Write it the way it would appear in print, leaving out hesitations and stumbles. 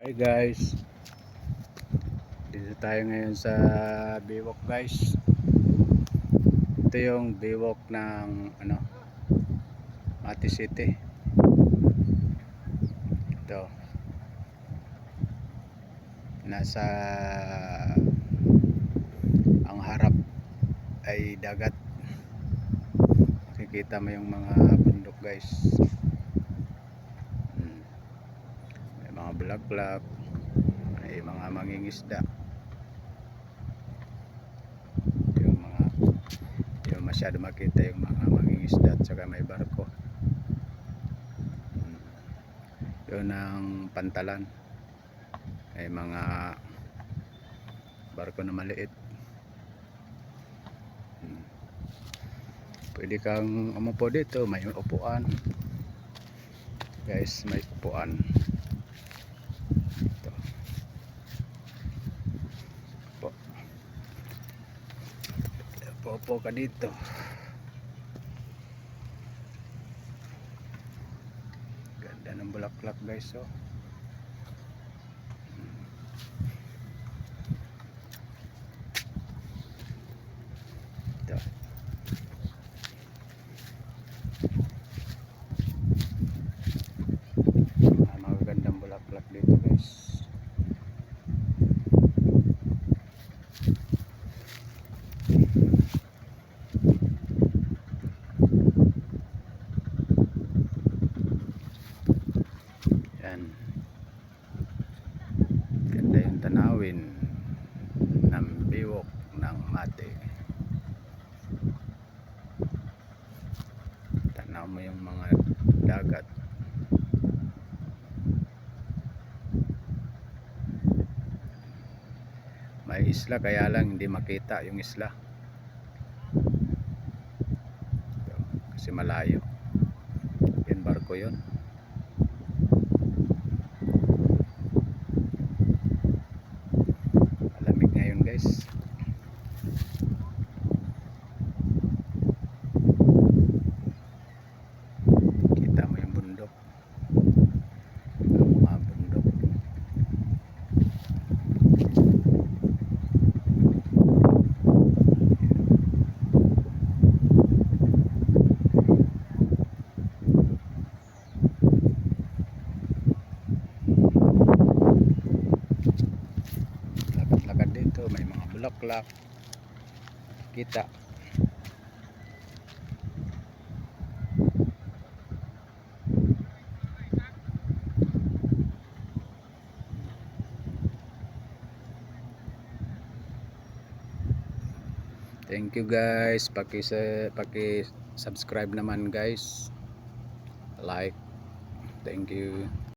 Hi guys, dito tayo ngayon sa Biwok guys. Ito yung Biwok ng Mati City. Ito nasa ang harap ay dagat. Makikita mo yung mga bundok guys. May mga bulaklak, may mga mangingisda. Yung masyado makita yung mga mangingisda at saka may barko. Yun ang Pantalan. May mga barko na maliit. Pwede kang umupo dito, may upuan. Guys, may upuan. Ito. Upo ka dito. Ganda ng bulaklak guys, oh. Ito. Magagandang bulaklak dito guys. Yan. Ganda yung tanawin ng Biwok ng Mati. Tanaw mo yung mga dagat. May isla kaya lang hindi makita yung isla. Kasi malayo. Yung barko yun. Malamig ngayon guys. Kita mo yung bundok. Mga bundok. Lakad-lakad dito, may mga bulaklak. Kita. Thank you guys. Paki-subscribe naman guys. Like. Thank you.